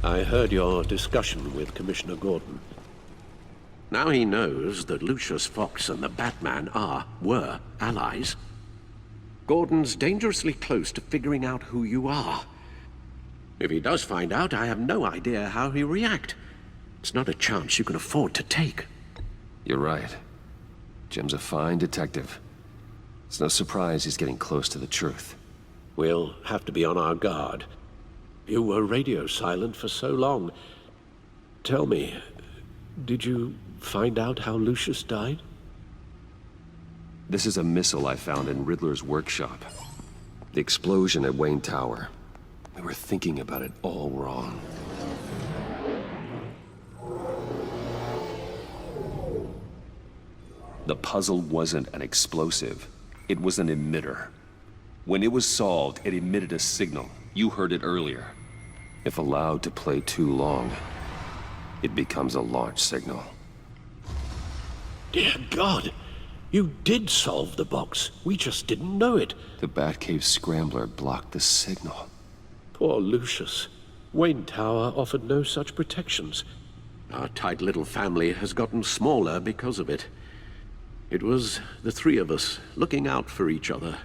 I heard your discussion with Commissioner Gordon. Now he knows that Lucius Fox and the Batman were allies. Gordon's dangerously close to figuring out who you are. If he does find out, I have no idea how he'll react. It's not a chance you can afford to take. You're right. Jim's a fine detective. It's no surprise he's getting close to the truth. We'll have to be on our guard. You were radio silent for so long. Tell me, did you find out how Lucius died? This is a missile I found in Riddler's workshop. The explosion at Wayne Tower. We were thinking about it all wrong. The puzzle wasn't an explosive. It was an emitter. When it was solved, it emitted a signal. You heard it earlier. If allowed to play too long, it becomes a launch signal. Dear God! You did solve the box. We just didn't know it. The Batcave scrambler blocked the signal. Poor Lucius. Wayne Tower offered no such protections. Our tight little family has gotten smaller because of it. It was the three of us looking out for each other.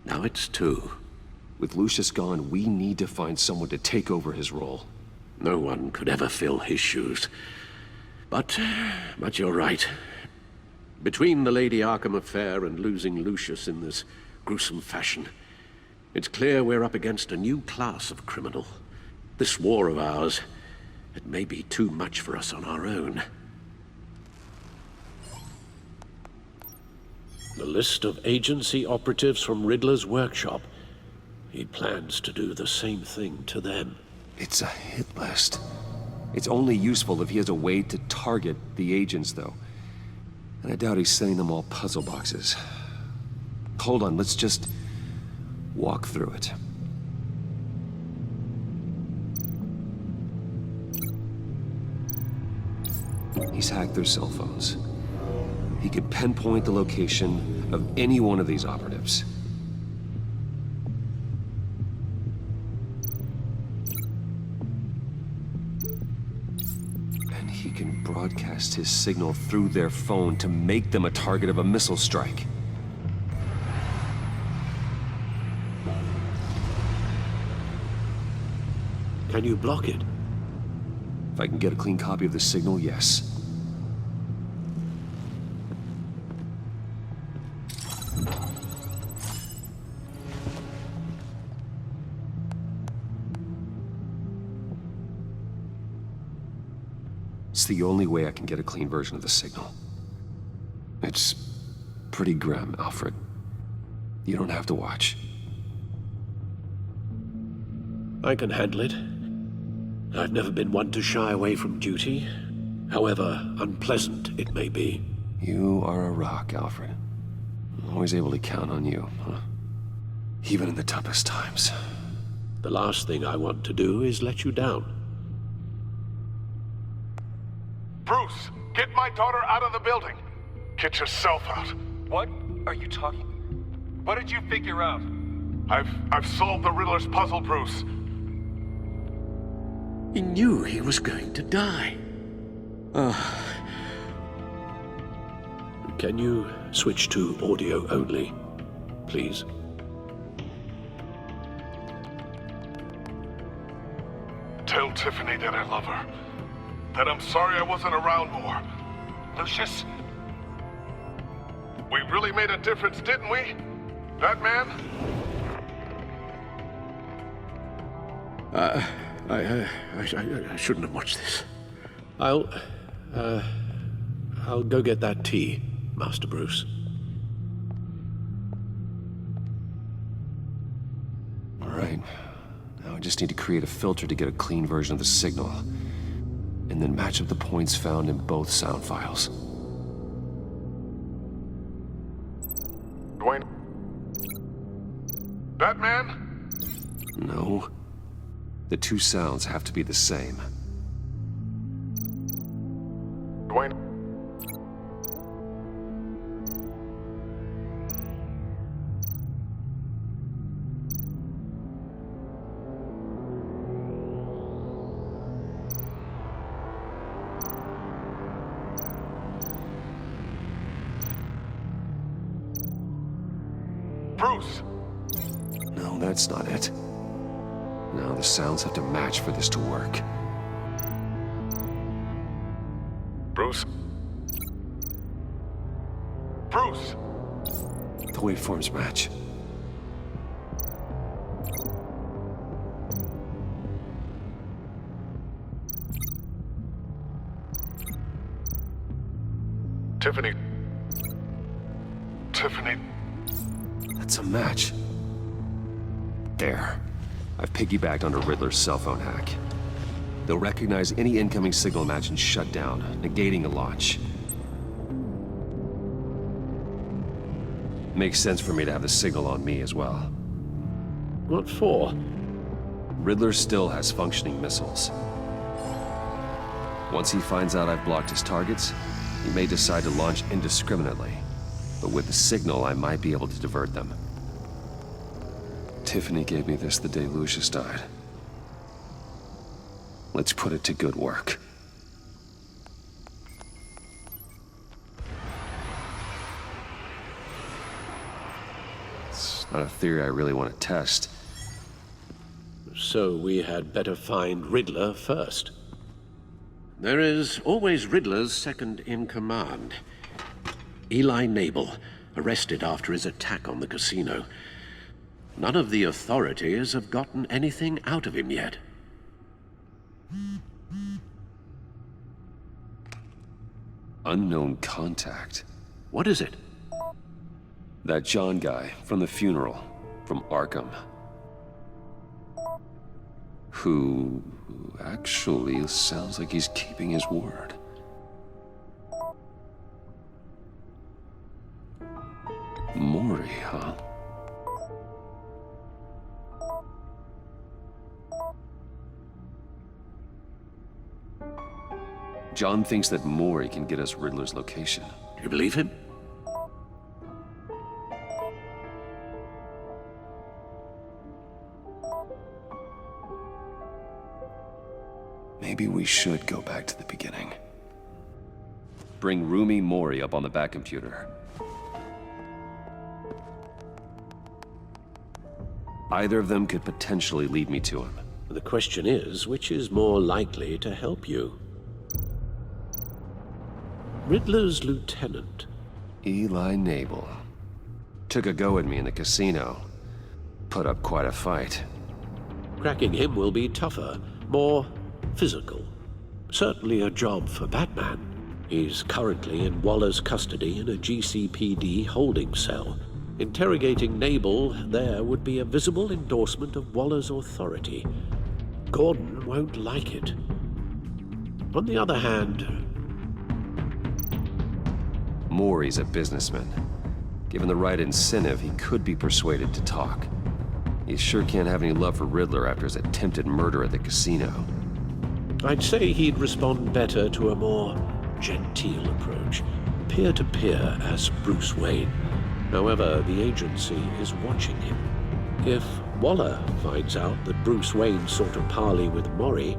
Now it's two. With Lucius gone, we need to find someone to take over his role. No one could ever fill his shoes. But you're right. Between the Lady Arkham affair and losing Lucius in this gruesome fashion, it's clear we're up against a new class of criminal. This war of ours, it may be too much for us on our own. The list of agency operatives from Riddler's workshop. He plans to do the same thing to them. It's a hit list. It's only useful if he has a way to target the agents, though. And I doubt he's sending them all puzzle boxes. Hold on, let's just walk through it. He's hacked their cell phones. He could pinpoint the location of any one of these operatives. And he can broadcast his signal through their phone to make them a target of a missile strike. Can you block it? If I can get a clean copy of the signal, yes. It's the only way I can get a clean version of the signal. It's pretty grim, Alfred. You don't have to watch. I can handle it. I've never been one to shy away from duty, however unpleasant it may be. You are a rock, Alfred. I'm always able to count on you, huh? Even in the toughest times. The last thing I want to do is let you down. Bruce, get my daughter out of the building. Get yourself out. What are you talking? What did you figure out? I've solved the Riddler's puzzle, Bruce. He knew he was going to die. Can you switch to audio only, please? Tell Tiffany that I love her. That I'm sorry I wasn't around more. Lucius? We really made a difference, didn't we? Batman? I shouldn't have watched this. I'll go get that tea, Master Bruce. All right. Now I just need to create a filter to get a clean version of the signal. And then match up the points found in both sound files. Dwayne? Batman? No. The two sounds have to be the same. Dwayne? Bruce! No, that's not it. No, the sounds have to match for this to work. Bruce? Bruce! The waveforms match. Tiffany. Tiffany. That's a match. There. I've piggybacked onto Riddler's cell phone hack. They'll recognize any incoming signal match and shut down, negating a launch. Makes sense for me to have the signal on me as well. What for? Riddler still has functioning missiles. Once he finds out I've blocked his targets, he may decide to launch indiscriminately. But with the signal, I might be able to divert them. Tiffany gave me this the day Lucius died. Let's put it to good work. It's not a theory I really want to test. So we had better find Riddler first. There is always Riddler's second-in-command. Eli Nabel, arrested after his attack on the casino. None of the authorities have gotten anything out of him yet. Unknown contact. What is it? That John guy from the funeral, from Arkham. Who actually sounds like he's keeping his word. Maury, huh? John thinks that Maury can get us Riddler's location. Do you believe him? Maybe we should go back to the beginning. Bring Rumi Mori up on the back computer. Either of them could potentially lead me to him. The question is, which is more likely to help you? Riddler's lieutenant. Eli Nabel. Took a go at me in the casino. Put up quite a fight. Cracking him will be tougher, more physical. Certainly a job for Batman. He's currently in Waller's custody in a GCPD holding cell. Interrogating Nabel there would be a visible endorsement of Waller's authority. Gordon won't like it. On the other hand... Maury's a businessman. Given the right incentive, he could be persuaded to talk. He sure can't have any love for Riddler after his attempted murder at the casino. I'd say he'd respond better to a more genteel approach, peer-to-peer as Bruce Wayne. However, the agency is watching him. If Waller finds out that Bruce Wayne sought a parley with Mori,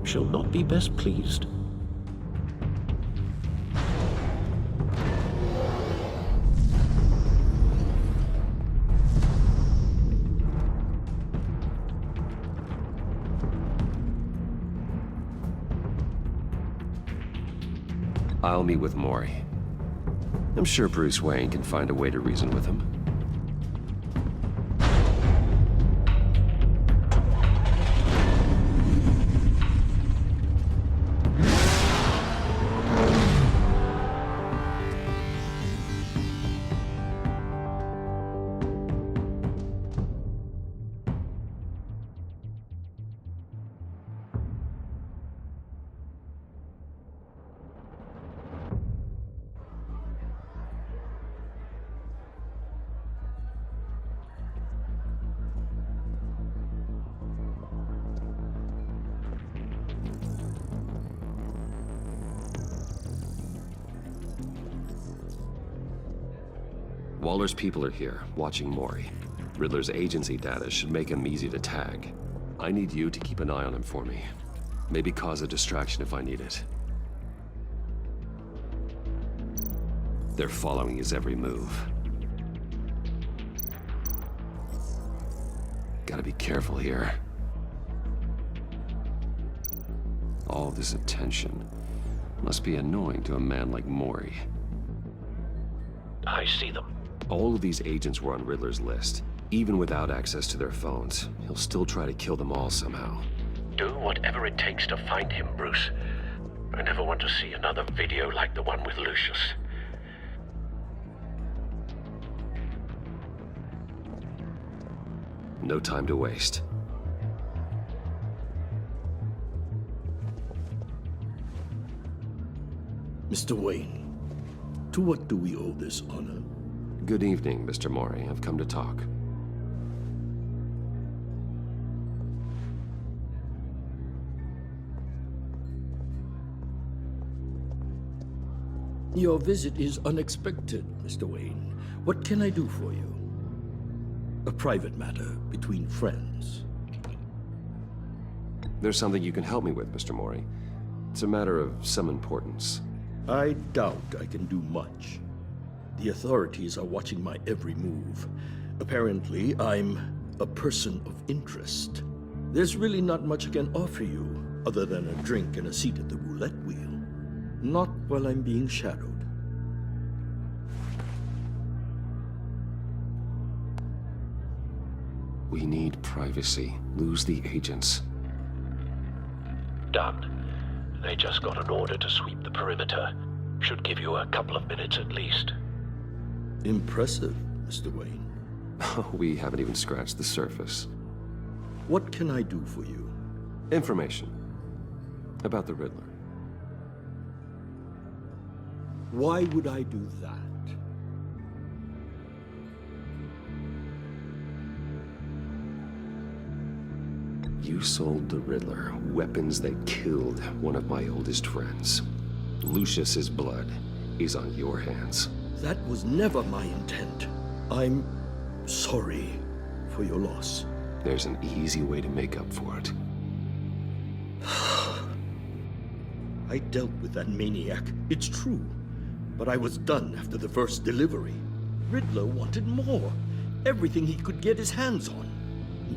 she'll not be best pleased. I'll meet with Mori. I'm sure Bruce Wayne can find a way to reason with him. Waller's people are here, watching Mori. Riddler's agency data should make him easy to tag. I need you to keep an eye on him for me. Maybe cause a distraction if I need it. They're following his every move. Gotta be careful here. All this attention must be annoying to a man like Mori. I see them. All of these agents were on Riddler's list. Even without access to their phones, he'll still try to kill them all somehow. Do whatever it takes to find him, Bruce. I never want to see another video like the one with Lucius. No time to waste. Mr. Wayne, to what do we owe this honor? Good evening, Mr. Mori. I've come to talk. Your visit is unexpected, Mr. Wayne. What can I do for you? A private matter between friends. There's something you can help me with, Mr. Mori. It's a matter of some importance. I doubt I can do much. The authorities are watching my every move. Apparently, I'm a person of interest. There's really not much I can offer you, other than a drink and a seat at the roulette wheel. Not while I'm being shadowed. We need privacy. Lose the agents. Done. They just got an order to sweep the perimeter. Should give you a couple of minutes at least. Impressive, Mr. Wayne. We haven't even scratched the surface. What can I do for you? Information about the Riddler. Why would I do that? You sold the Riddler weapons that killed one of my oldest friends. Lucius's blood is on your hands. That was never my intent. I'm sorry for your loss. There's an easy way to make up for it. I dealt with that maniac, it's true. But I was done after the first delivery. Riddler wanted more. Everything he could get his hands on.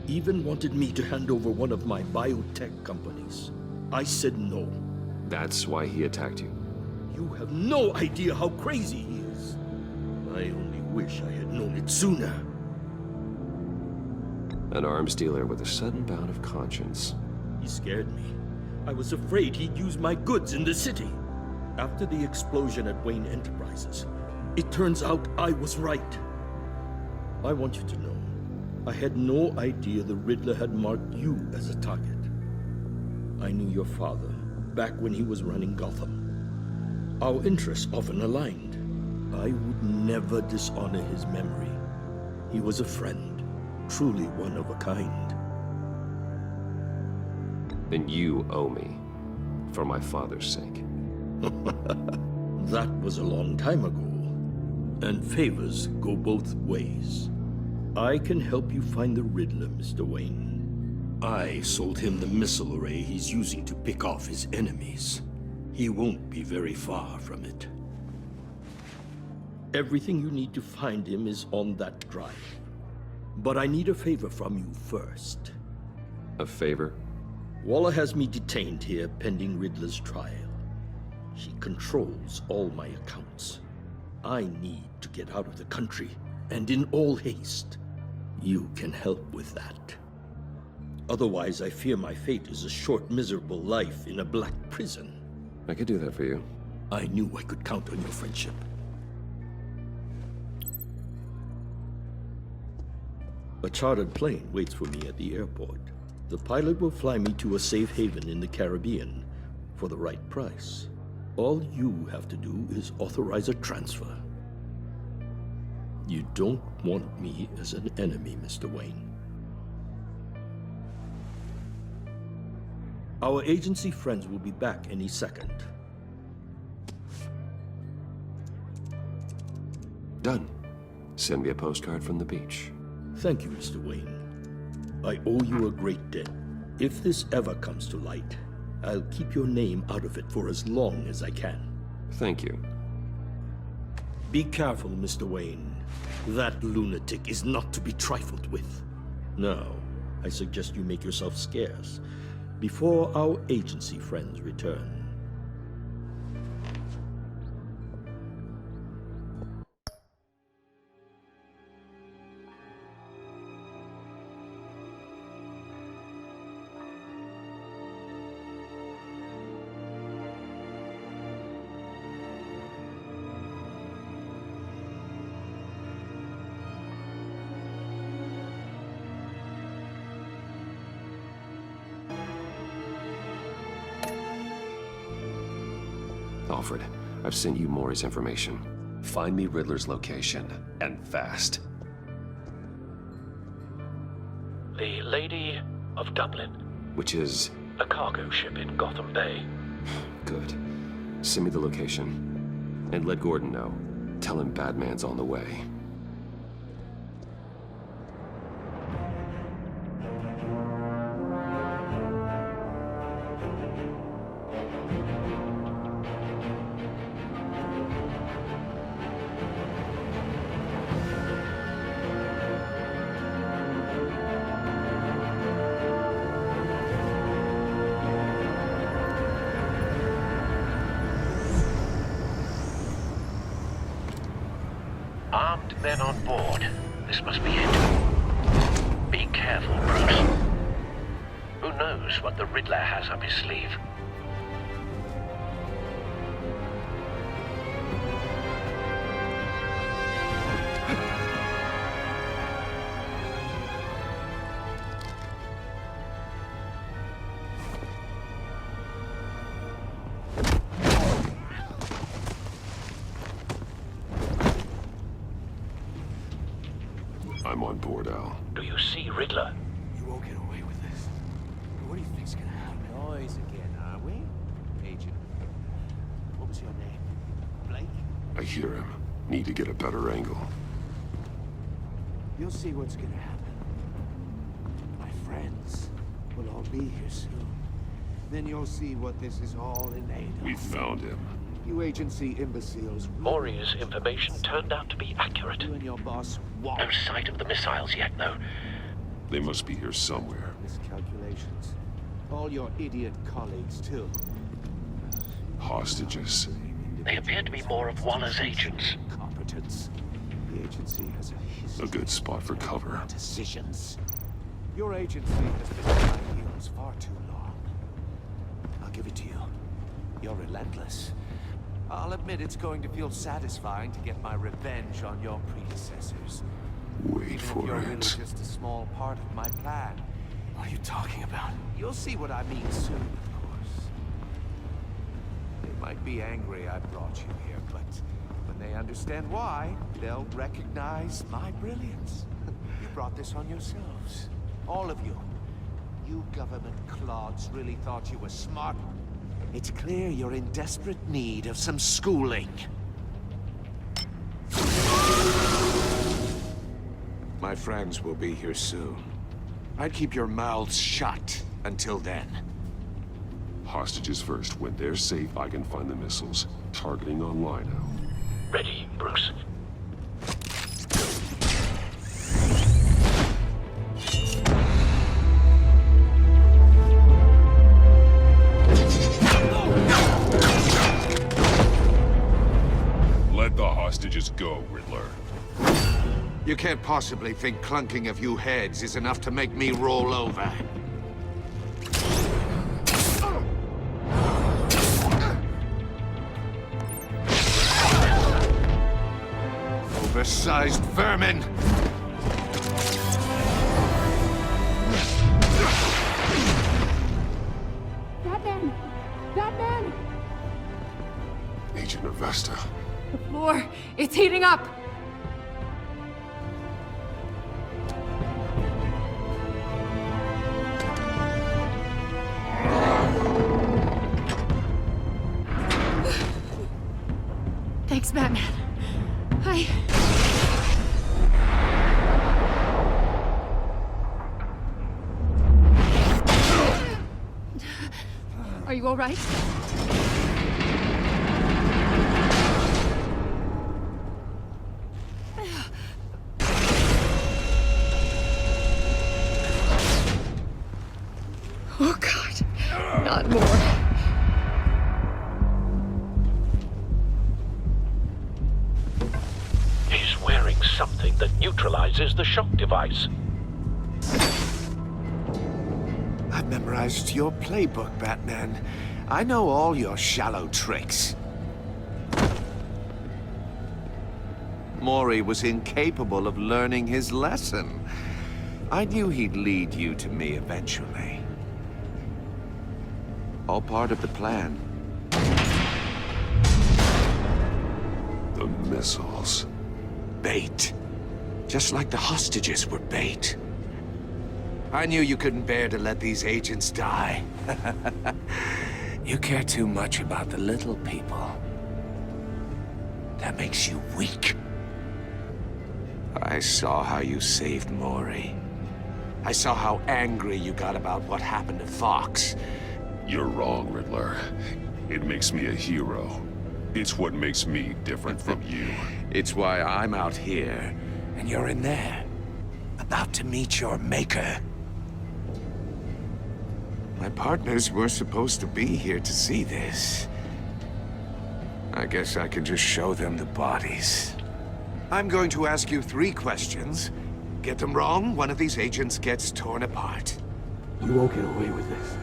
He even wanted me to hand over one of my biotech companies. I said no. That's why he attacked you. You have no idea how crazy he is. I only wish I had known it sooner. An arms dealer with a sudden bout of conscience. He scared me. I was afraid he'd use my goods in the city. After the explosion at Wayne Enterprises, it turns out I was right. I want you to know, I had no idea the Riddler had marked you as a target. I knew your father back when he was running Gotham. Our interests often aligned. I would never dishonor his memory. He was a friend, truly one of a kind. Then you owe me, for my father's sake. That was a long time ago, and favors go both ways. I can help you find the Riddler, Mr. Wayne. I sold him the missile array he's using to pick off his enemies. He won't be very far from it. Everything you need to find him is on that drive. But I need a favor from you first. A favor? Waller has me detained here pending Riddler's trial. She controls all my accounts. I need to get out of the country, and in all haste. You can help with that. Otherwise, I fear my fate is a short, miserable life in a black prison. I could do that for you. I knew I could count on your friendship. A chartered plane waits for me at the airport. The pilot will fly me to a safe haven in the Caribbean for the right price. All you have to do is authorize a transfer. You don't want me as an enemy, Mr. Wayne. Our agency friends will be back any second. Done. Send me a postcard from the beach. Thank you, Mr. Wayne. I owe you a great debt. If this ever comes to light, I'll keep your name out of it for as long as I can. Thank you. Be careful, Mr. Wayne. That lunatic is not to be trifled with. Now, I suggest you make yourself scarce before our agency friends return. Alfred, I've sent you Maury's information. Find me Riddler's location, and fast. The Lady of Dublin. Which is... A cargo ship in Gotham Bay. Good. Send me the location. And let Gordon know. Tell him Batman's on the way. Armed men on board. This must be it. Be careful, Bruce. Who knows what the Riddler has up his sleeve? I'm on board, Al. Do you see Riddler? You won't get away with this. What do you think's gonna happen? Noise again, are we? Agent. What was your name? Blake? I hear him. Need to get a better angle. You'll see what's gonna happen. My friends will all be here soon. Then you'll see what this is all in aid of. We found him. You agency imbeciles. Maury's information turned out to be accurate. You and your boss walk. No sight of the missiles yet, though. They must be here somewhere. Miscalculations. All your idiot colleagues, too. Hostages. They appear to be more of Waller's agents. Competence. The agency has a history. A good spot for cover. Decisions. Your agency has been at my heels far too long. I'll give it to you. You're relentless. I'll admit it's going to feel satisfying to get my revenge on your predecessors. Wait Even for if you're really it. just a small part of my plan. What are you talking about? You'll see what I mean soon, of course. They might be angry I brought you here, but when they understand why, they'll recognize my brilliance. You brought this on yourselves. All of you. You government clods really thought you were smart. It's clear you're in desperate need of some schooling. My friends will be here soon. I'd keep your mouths shut until then. Hostages first. When they're safe, I can find the missiles. Targeting online now. Ready, Bruce. Let the hostages go, Riddler. You can't possibly think clunking a few heads is enough to make me roll over. Oversized vermin! Batman! Batman! Agent Avesta. The floor, it's heating up! Thanks, Batman. Are you all right? Oh, God. Not more. He's wearing something that neutralizes the shock device. I've memorized your playbook, Batman. I know all your shallow tricks. Mori was incapable of learning his lesson. I knew he'd lead you to me eventually. All part of the plan. The missiles. Bait. Just like the hostages were bait. I knew you couldn't bear to let these agents die. You care too much about the little people. That makes you weak. I saw how you saved Mori. I saw how angry you got about what happened to Fox. You're wrong, Riddler. It makes me a hero. It's what makes me different from you. It's why I'm out here, and you're in there. About to meet your maker. My partners were supposed to be here to see this. I guess I can just show them the bodies. I'm going to ask you 3 questions. Get them wrong, one of these agents gets torn apart. You won't get away with this.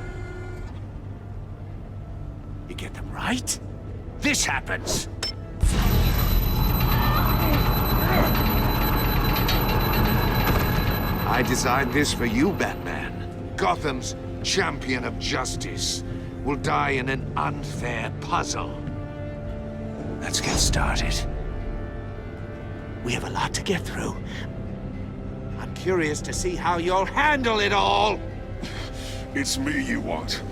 You get them right, this happens. I designed this for you, Batman. Gotham's champion of justice will die in an unfair puzzle. Let's get started. We have a lot to get through. I'm curious to see how you'll handle it all. It's me you want,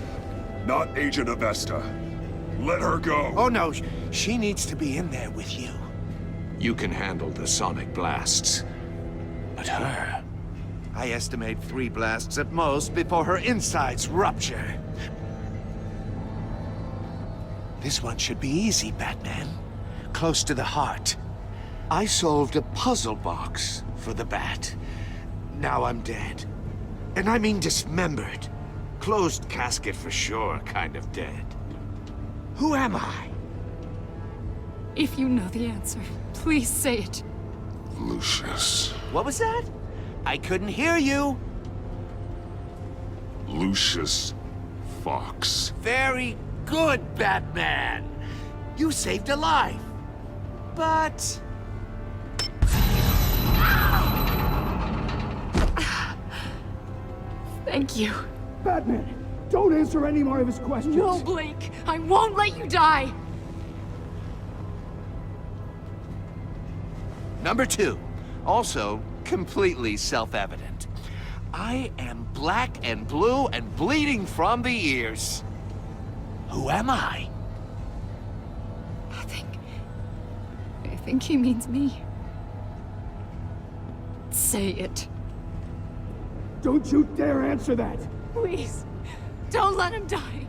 not Agent Avesta. Let her go. Oh no, she needs to be in there with you. You can handle the sonic blasts. But her... I estimate 3 blasts at most before her insides rupture. This one should be easy, Batman. Close to the heart. I solved a puzzle box for the Bat. Now I'm dead. And I mean dismembered. Closed casket for sure, kind of dead. Who am I? If you know the answer, please say it. Lucius. What was that? I couldn't hear you. Lucius Fox. Very good, Batman. You saved a life. But... Thank you. Batman, don't answer any more of his questions. No, Blake. I won't let you die. Number 2. Also, completely self-evident. I am black and blue and bleeding from the ears. Who am I? I think he means me. Say it. Don't you dare answer that! Please. Don't let him die.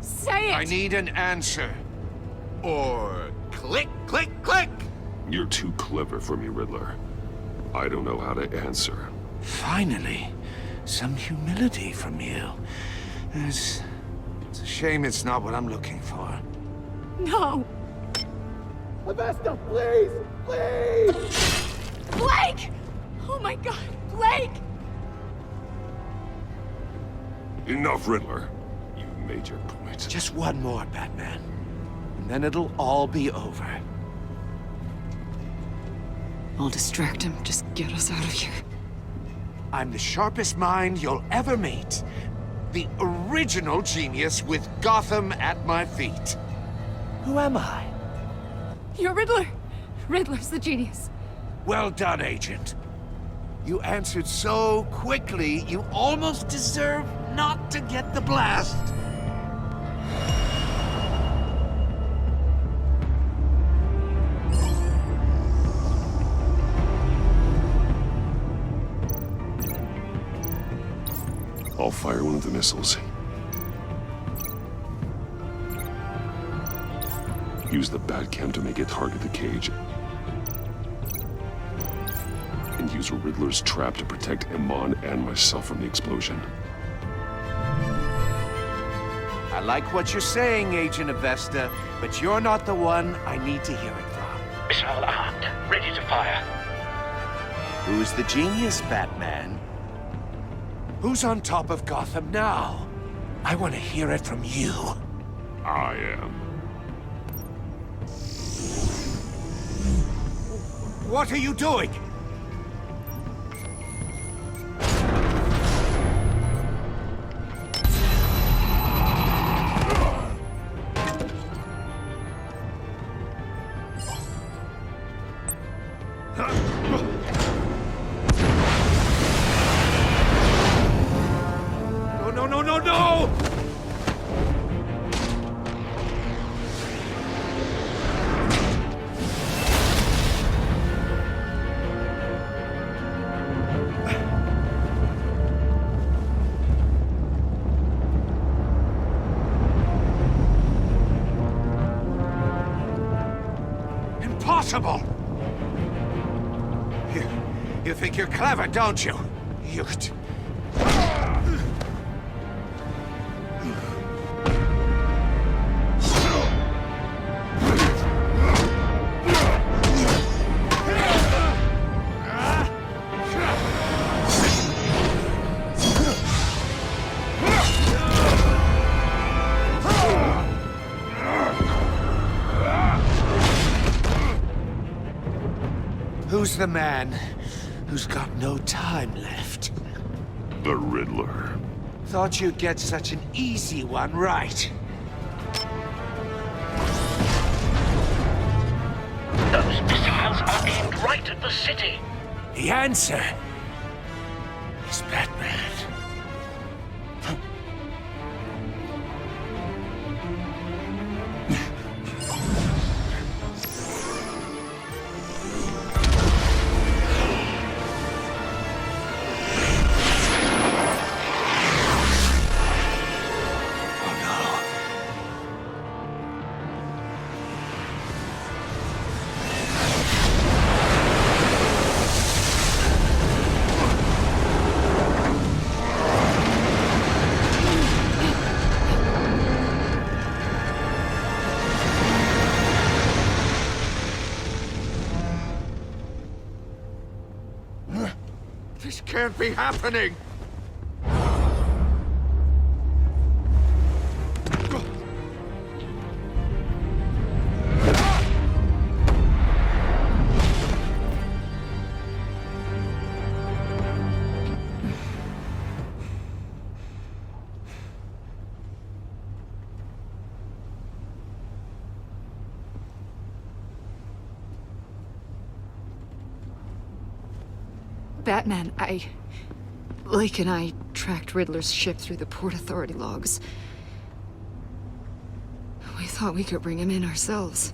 Say it! I need an answer. Or click, click, click! You're too clever for me, Riddler. I don't know how to answer. Finally, some humility from you. It's a shame it's not what I'm looking for. No. Avesta, please! Please! Blake! Oh my God, Blake! Enough, Riddler. You've made your point. Just one more, Batman. And then it'll all be over. I'll distract him. Just get us out of here. I'm the sharpest mind you'll ever meet. The original genius with Gotham at my feet. Who am I? You're Riddler. Riddler's the genius. Well done, Agent. You answered so quickly, you almost deserve not to get the blast. I'll fire one of the missiles. Use the Batcam to make it target the cage. And use Riddler's trap to protect Iman and myself from the explosion. I like what you're saying, Agent Avesta, but you're not the one I need to hear it from. Missile armed, ready to fire. Who's the genius, Batman? Who's on top of Gotham now? I want to hear it from you. I am. What are you doing? No, no, no, no, no! Impossible! You think you're clever, don't you? Who's the man who's got no time left? The Riddler. Thought you'd get such an easy one right. Those missiles are aimed right at the city. The answer is Batman. This can't be happening! Batman, Lake and I tracked Riddler's ship through the Port Authority logs. We thought we could bring him in ourselves.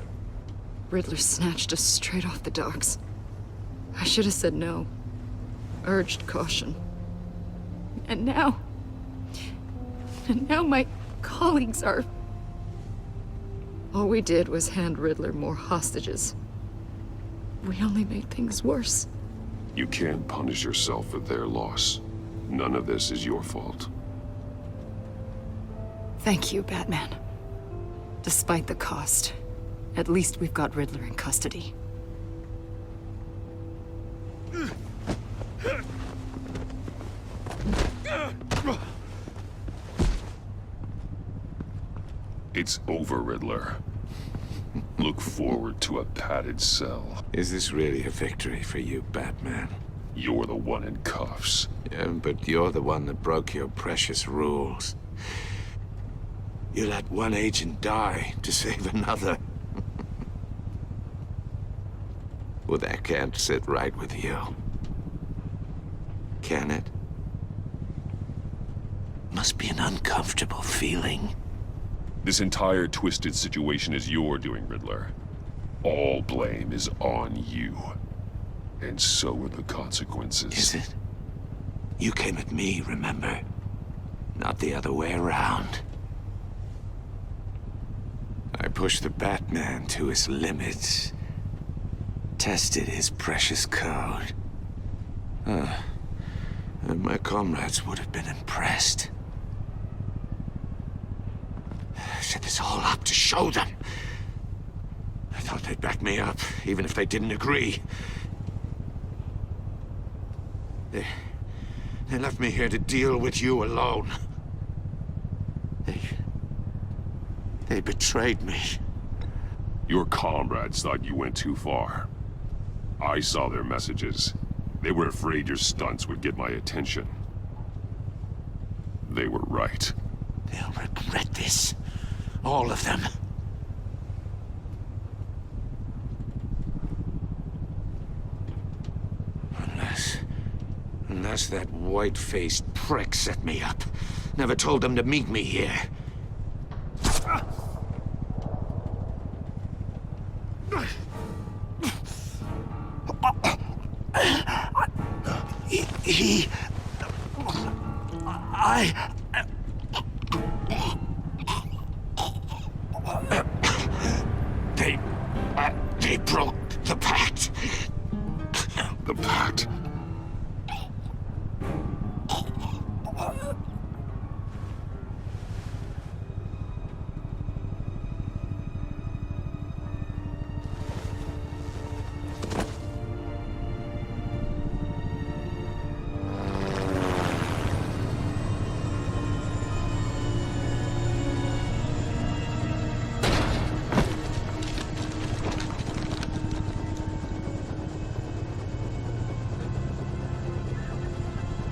Riddler snatched us straight off the docks. I should have said no. Urged caution. And now my colleagues are... All we did was hand Riddler more hostages. We only made things worse. You can't punish yourself for their loss. None of this is your fault. Thank you, Batman. Despite the cost, at least we've got Riddler in custody. It's over, Riddler. Look forward to a padded cell. Is this really a victory for you, Batman? You're the one in cuffs. Yeah, but you're the one that broke your precious rules. You let one agent die to save another. Well, that can't sit right with you. Can it? Must be an uncomfortable feeling. This entire twisted situation is your doing, Riddler. All blame is on you. And so are the consequences. Is it? You came at me, remember? Not the other way around. I pushed the Batman to his limits. Tested his precious code. And my comrades would have been impressed. set this all up to show them. I thought they'd back me up, even if they didn't agree. They left me here to deal with you alone. They betrayed me. Your comrades thought you went too far. I saw their messages. They were afraid your stunts would get my attention. They were right. They'll regret this. All of them. Unless that white-faced prick set me up. Never told them to meet me here. They broke the pact. The pact?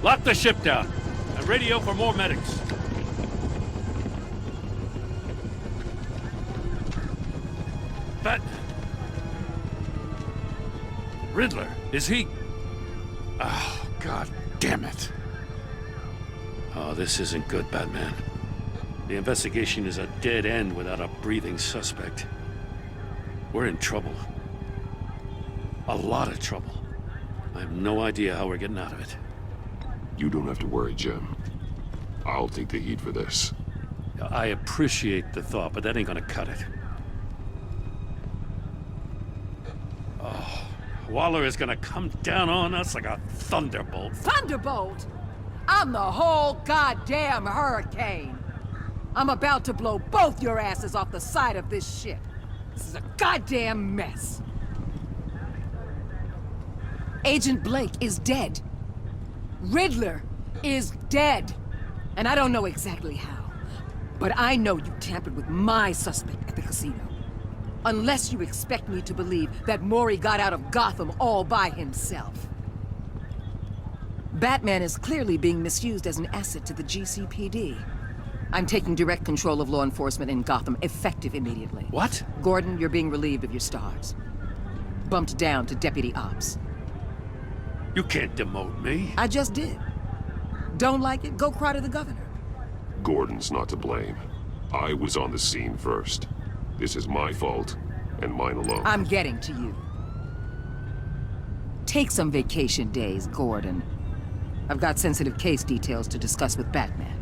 Lock the ship down and radio for more medics. Batman. Riddler, is he? Oh, God damn it. Oh, this isn't good, Batman. The investigation is a dead end without a breathing suspect. We're in trouble. A lot of trouble. I have no idea how we're getting out of it. You don't have to worry, Jim. I'll take the heat for this. I appreciate the thought, but that ain't gonna cut it. Oh, Waller is gonna come down on us like a thunderbolt. Thunderbolt? I'm the whole goddamn hurricane. I'm about to blow both your asses off the side of this ship. This is a goddamn mess. Agent Blake is dead. Riddler is dead. And I don't know exactly how. But I know you tampered with my suspect at the casino. Unless you expect me to believe that Mori got out of Gotham all by himself. Batman is clearly being misused as an asset to the GCPD. I'm taking direct control of law enforcement in Gotham, effective immediately. What? Gordon, you're being relieved of your stars. Bumped down to Deputy Ops. You can't demote me. I just did. Don't like it? Go cry to the governor. Gordon's not to blame. I was on the scene first. This is my fault, and mine alone. I'm getting to you. Take some vacation days, Gordon. I've got sensitive case details to discuss with Batman.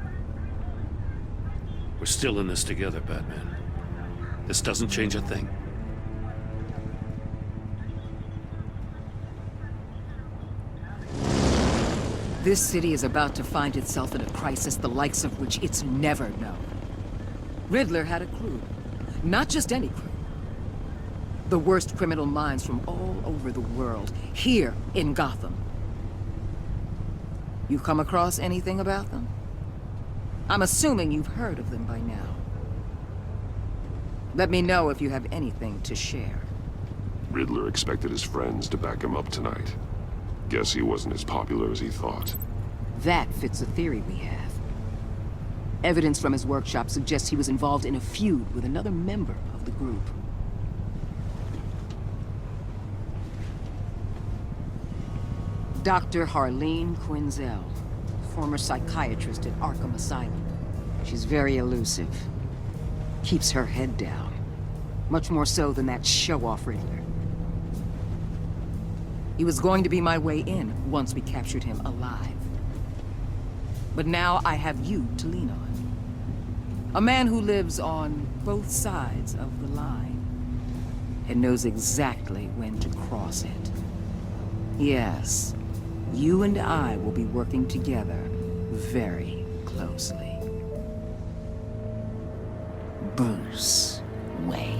We're still in this together, Batman. This doesn't change a thing. This city is about to find itself in a crisis the likes of which it's never known. Riddler had a crew. Not just any crew. The worst criminal minds from all over the world, here in Gotham. You come across anything about them? I'm assuming you've heard of them by now. Let me know if you have anything to share. Riddler expected his friends to back him up tonight. Guess he wasn't as popular as he thought. That fits a theory we have. Evidence from his workshop suggests he was involved in a feud with another member of the group. Dr. Harleen Quinzel, former psychiatrist at Arkham Asylum. She's very elusive. Keeps her head down. Much more so than that show-off Riddler. He was going to be my way in once we captured him alive. But now I have you to lean on. A man who lives on both sides of the line and knows exactly when to cross it. Yes, you and I will be working together very closely. Bruce Wayne.